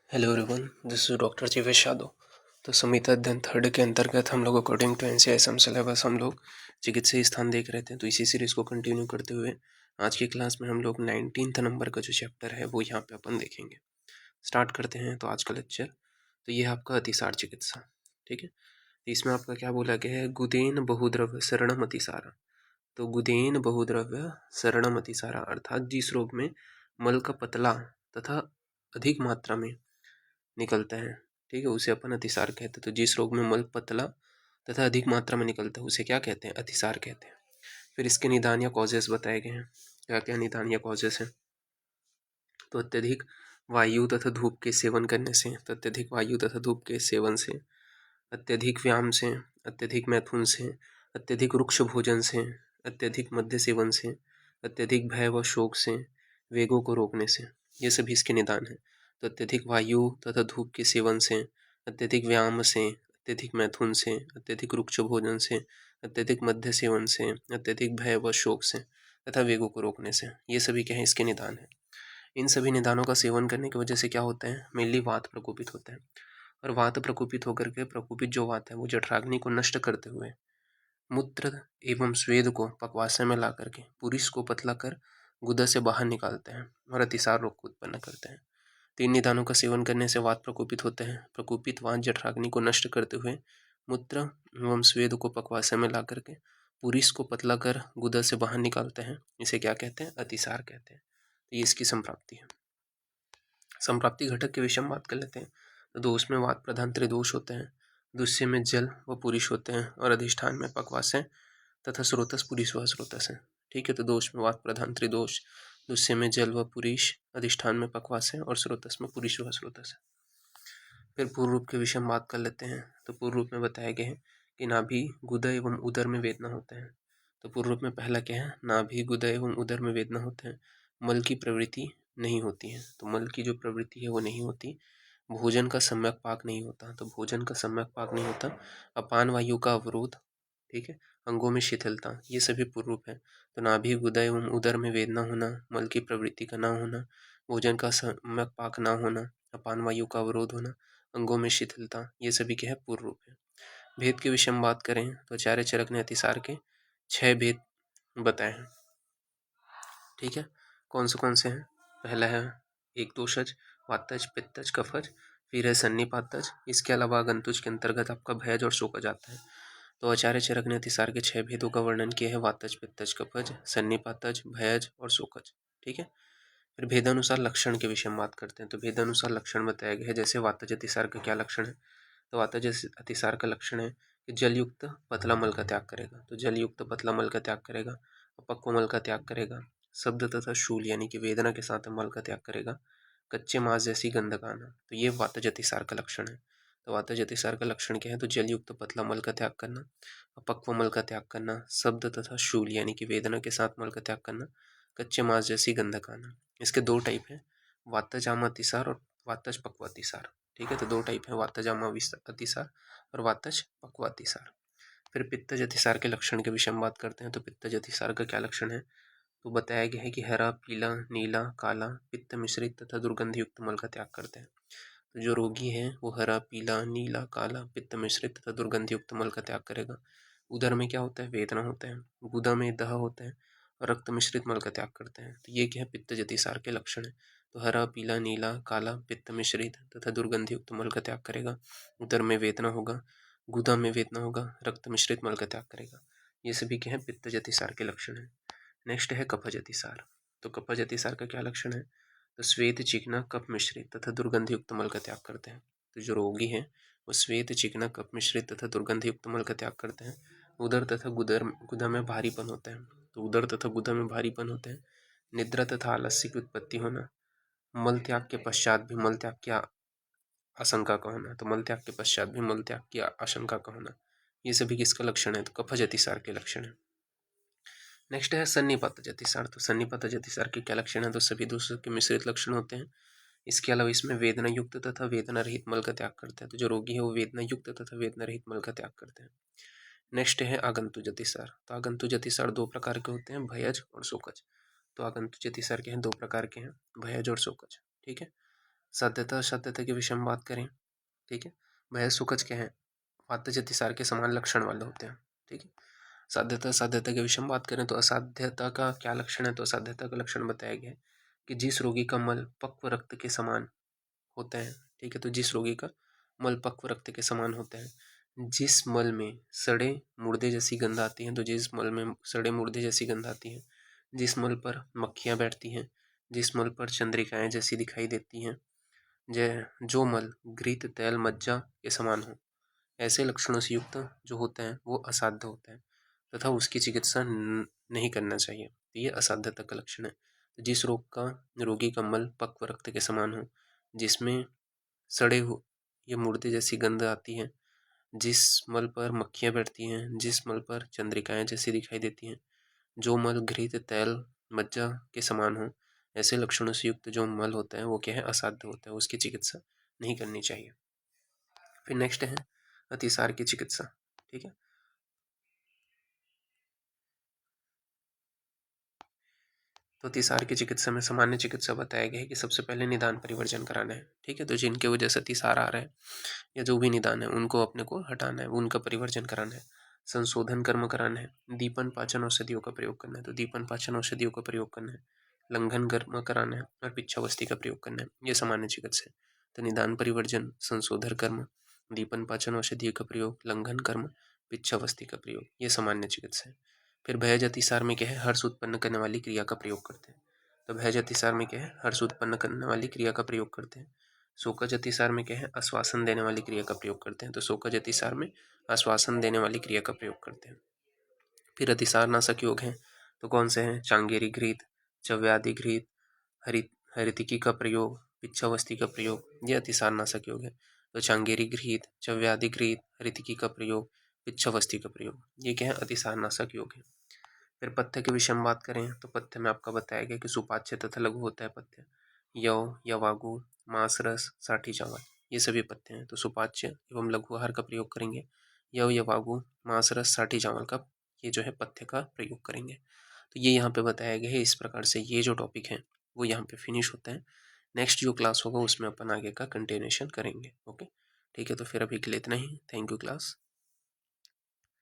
Hello everyone, this is doctor Jeevesh Yadav. तो संहिता अध्ययन थर्ड के अंतर्गत हम लोग अकॉर्डिंग टू एनसीआईएसएम सिलेबस हम लोग चिकित्सीय स्थान देख रहे थे। तो इसी सीरीज को कंटिन्यू करते हुए आज की क्लास में हम लोग 19th नंबर का जो चैप्टर है वो यहाँ पे अपन देखेंगे। स्टार्ट करते हैं। तो आज का लेक्चर तो ये आपका अतिसार चिकित्सा, ठीक है। तो इसमें आपका क्या बोला गया है, गुदेन बहुद्रव्य शरणम अतिसारा। तो गुदेन बहुद्रव्य शरणम अतिसारा अर्थात जिस रोग में मल का पतला तथा अधिक मात्रा में निकलता है, ठीक है, उसे अपन अतिसार कहते हैं। तो जिस रोग में मल पतला तथा अधिक मात्रा में निकलता है उसे क्या कहते हैं, अतिसार कहते हैं। फिर इसके निदान या कॉजेस बताए गए हैं। क्या क्या निदान या कॉजेस हैं, तो अत्यधिक वायु तथा धूप के सेवन करने से, तो अत्यधिक वायु तथा धूप के सेवन से, अत्यधिक व्यायाम से, अत्यधिक मैथुन से, अत्यधिक वृक्ष भोजन से, अत्यधिक मद्य सेवन से, अत्यधिक भय व शोक से, वेगों को रोकने से, ये सभी इसके निदान हैं। तो अत्यधिक वायु तथा धूप के सेवन से, अत्यधिक व्यायाम से, अत्यधिक मैथुन से, अत्यधिक वृक्ष भोजन से, अत्यधिक मद्य सेवन से, अत्यधिक भय व शोक से तथा वेगों को रोकने से, ये सभी क्या है, इसके निदान है। इन सभी निदानों का सेवन करने की वजह से क्या होता है, मेनली वात प्रकोपित होता है। और वात प्रकोपित होकर के प्रकोपित जो वात है वो जठराग्नि को नष्ट करते हुए मूत्र एवं स्वेद को पक्वाशय में ला करके पुरुष को पतला कर गुदा से बाहर निकालते हैं और अतिसार रोग को उत्पन्न करते हैं। तीन निदानों का सेवन करने से वात प्रकोपित होते हैं। प्रकोपित वात जठराग्नि को नष्ट करते हुए मूत्र एवं स्वेद को पक्वाशय में ला करके पुरुष को पतला कर गुदा से बाहर निकालते हैं। इसे क्या कहते हैं, अतिसार कहते हैं। तो ये इसकी संप्राप्ति है। संप्राप्ति घटक के विषय में बात कर लेते हैं। तो दोष में वात प्रधान त्रिदोष होते हैं, दुष्य में जल व पुरुष होते हैं और अधिष्ठान में पक्वाशय तथा स्रोतस पुरुष व स्रोतस है, ठीक है। तो दोष में वात प्रधान त्रिदोष, दुष्य में जल व पुरुष, अधिष्ठान में पक्वाशय और स्रोतस में पुरुष व स्रोतस है। फिर पूर्व रूप के विषय में बात कर लेते हैं। तो पूर्व रूप में बताया गया है कि नाभि गुदा एवं उदर में वेदना होते हैं। तो पूर्व रूप में पहला क्या है, नाभि गुदा एवं उदर में वेदना होते हैं, मल की प्रवृत्ति नहीं होती है। तो मल की जो प्रवृत्ति है वो नहीं होती, भोजन का सम्यक पाक नहीं होता। तो भोजन का सम्यक पाक नहीं होता, अपान वायु का अवरोध, ठीक है, अंगों में शिथिलता, ये सभी पूर्व रूप है। तो नाभि गुदा एवं उदर में वेदना होना, मल की प्रवृत्ति का ना होना, भोजन का सम्यक पाक ना होना, अपान वायु का अवरोध होना, अंगों में शिथिलता, ये सभी के है पूर्व रूप है। भेद के विषय में बात करें तो आचार्य चरक ने अतिसार के 6 भेद बताए हैं, ठीक है। कौन से हैं, पहला है एक दोषज, वातज, पित्तज, कफज, फिर है सन्निपातज। इसके अलावा गंतुज के अंतर्गत आपका भयज और शोकज आता है। तो आचार्य चरक ने अतिसार के 6 भेदों का वर्णन किया है, वातज, पित्तज, कफज, सन्निपातज, भयज और शोकज, ठीक है। फिर भेदानुसार लक्षण के विषय में बात करते हैं। तो भेदानुसार लक्षण बताया गया है, जैसे वातज अतिसार का क्या लक्षण है। तो वातज अतिसार का लक्षण है कि जलयुक्त पतला मल का त्याग करेगा। तो जलयुक्त पतला मल का त्याग करेगा, अपक्व मल का त्याग करेगा, शब्द तथा शूल यानी कि वेदना के साथ मल का त्याग करेगा, कच्चे मांस जैसी गंध का आना। तो ये वातज अतिसार का लक्षण है। तो वातज अतिसार का लक्षण क्या है, तो जलयुक्त पतला मल का त्याग करना, अपक्व मल का त्याग करना, शब्द तथा शूल यानी कि वेदना के साथ मल का त्याग करना, कच्चे मांस जैसी गंध का आना। इसके दो टाइप है, वातजामा अतिसार और वातज पक्व अतिसार, ठीक है। तो दो टाइप है, वातजामा अतिसार और वातज पक्व अतिसार। फिर पित्तज अतिसार के लक्षण के विषय में बात करते हैं। तो पित्तज अतिसार का क्या लक्षण है, तो बताया गया है कि हरा, पीला, नीला, काला, पित्त मिश्रित तथा दुर्गंध युक्त मल का त्याग करते हैं। तो जो रोगी है वो हरा, पीला, नीला, काला, पित्त मिश्रित तथा दुर्गंध युक्त मल का त्याग करेगा। उदर में क्या होता है, वेदना होता है, गुदा में दह होता है और रक्त मिश्रित मल का त्याग करते हैं। तो ये क्या है, पित्तज अतिसार के लक्षण है। तो हरा, पीला, नीला, काला, पित्त मिश्रित तथा दुर्गंध युक्त मल का त्याग करेगा, उदर में वेदना होगा, गुदा में वेदना होगा, रक्त मिश्रित मल का त्याग करेगा। ये सभी क्या है, पित्तज अतिसार के लक्षण है। नेक्स्ट है कफज अतिसार। तो कफज अतिसार का क्या लक्षण है, तो श्वेत, चिकना, कफ मिश्रित तथा दुर्गंध युक्त मल का त्याग करते हैं। तो जो रोगी है वो श्वेत, चिकना, कफ मिश्रित तथा दुर्गंध युक्त मल का त्याग करते हैं। उदर तथा गुदा में भारीपन होता है। तो उदर तथा गुदा में भारीपन होता है। निद्रा तथा आलस्य की उत्पत्ति होना, मल त्याग के पश्चात भी मल त्याग की आशंका का होना। तो मल त्याग के पश्चात भी मल त्याग की आशंका का होना, ये सभी किसका लक्षण है, तो कफज अतिसार के लक्षण है। नेक्स्ट है सन्निपात अतिसार। तो सन्निपात अतिसार के क्या लक्षण है, तो सभी दोषों के मिश्रित लक्षण होते हैं। इसके अलावा इसमें वेदना युक्त तथा वेदना रहित मल का त्याग करते हैं। तो जो रोगी है वो वेदना युक्त तथा वेदना रहित मल का त्याग करते हैं। नेक्स्ट है आगंतुज अतिसार। तो आगंतुज अतिसार दो प्रकार के होते हैं, भयज और शोकज। तो आगंतुज अतिसार के हैं, दो प्रकार के हैं, भयज और शोकज, ठीक है। साध्यता असाध्यता के विषय में बात करें, ठीक है, वह सुकज क्या है, वातज अतिसार के समान लक्षण वाले होते हैं, ठीक है। साध्यता असाध्यता के विषय में बात करें तो असाध्यता का क्या लक्षण है, तो असाध्यता का लक्षण बताया गया है कि जिस रोगी का मल पक्व रक्त के समान होता है, ठीक है, तो जिस रोगी का मल पक्व रक्त के समान होता है, जिस मल में सड़े मुर्दे जैसी गंध आती है, तो जिस मल में सड़े मुर्दे जैसी गंध आती है, जिस मल पर मक्खियाँ बैठती हैं, जिस मल पर चंद्रिकाएं जैसी दिखाई देती हैं, जो मल घृत तैल मज्जा के समान हो, ऐसे लक्षणों से युक्त जो होता है वो असाध्य होता है तथा उसकी चिकित्सा नहीं करना चाहिए। तो ये असाध्यता का लक्षण है। तो जिस रोगी का मल पक्व रक्त के समान हो, जिसमें सड़े हो ये मुर्दे जैसी गंध आती है, जिस मल पर मक्खियाँ बैठती हैं, जिस मल पर चंद्रिकाएं जैसी दिखाई देती हैं, जो मल घृत तैल मज्जा के समान हो, ऐसे लक्षणों से युक्त जो मल होता है वो क्या है, असाध्य होता है, उसकी चिकित्सा नहीं करनी चाहिए। फिर नेक्स्ट है अतिसार की चिकित्सा, ठीक है। तो अतिसार की चिकित्सा में सामान्य चिकित्सा बताया गया है कि सबसे पहले निदान परिवर्जन कराना है, ठीक है। तो जिनके वजह से अतिसार आ रहा है या जो भी निदान है उनको अपने को हटाना है, उनका परिवर्जन कराना है, संशोधन कर्म कराना है, दीपन पाचन औषधियों का प्रयोग करना है, तो दीपन पाचन औषधियों का प्रयोग करना है, लंघन कर्म कराना है और पिच्छावस्थी का प्रयोग करना है, ये सामान्य चिकित्सा है। तो निदान परिवर्जन, संशोधन कर्म, दीपन पाचन औषधि का प्रयोग, लंघन कर्म, पिच्छावस्थी का प्रयोग, ये सामान्य चिकित्सा है। फिर भयज अतिसार में क्या है, हर्ष उत्पन्न करने वाली क्रिया का प्रयोग करते हैं। तो भयज अतिसार में क्या है, हर्ष उत्पन्न करने वाली क्रिया का प्रयोग करते हैं। शोकज अतिसार में क्या है, आश्वासन देने वाली क्रिया का प्रयोग करते हैं। तो शोकज अतिसार में आश्वासन देने वाली क्रिया का प्रयोग करते हैं। फिर अतिसार नाशक योग हैं, तो कौन से हैं, चांगेरी घृत, चव्याधि घृत, हरितिकी का प्रयोग, पिच्छावस्थी का प्रयोग, ये अतिसार नाशक योग है। तो चांगेरी घृत, चव्याधि घृत, हरितिकी का प्रयोग, पिच्छावस्थी का प्रयोग, ये क्या है, अतिसार नाशक योग है। फिर पथ्य के विषय में बात करें तो पथ्य में आपका बताया गया कि सुपाच्य तथा लघु होता है पथ्य। यव, यवागु, मांस रस, साठी चावल, ये सभी पथ्य हैं। तो सुपाच्य एवं लघु आहार का प्रयोग करेंगे, यव, यवागु, मांस रस, साठी चावल का ये जो है पथ्य का प्रयोग करेंगे। तो ये यहाँ पे बताया गया है। इस प्रकार से ये जो टॉपिक है वो यहाँ पे फिनिश होता है। नेक्स्ट जो क्लास होगा उसमें अपन आगे का कंटिन्यूएशन करेंगे। ओके, ठीक है, तो फिर अभी के लिए इतना ही। Thank you class.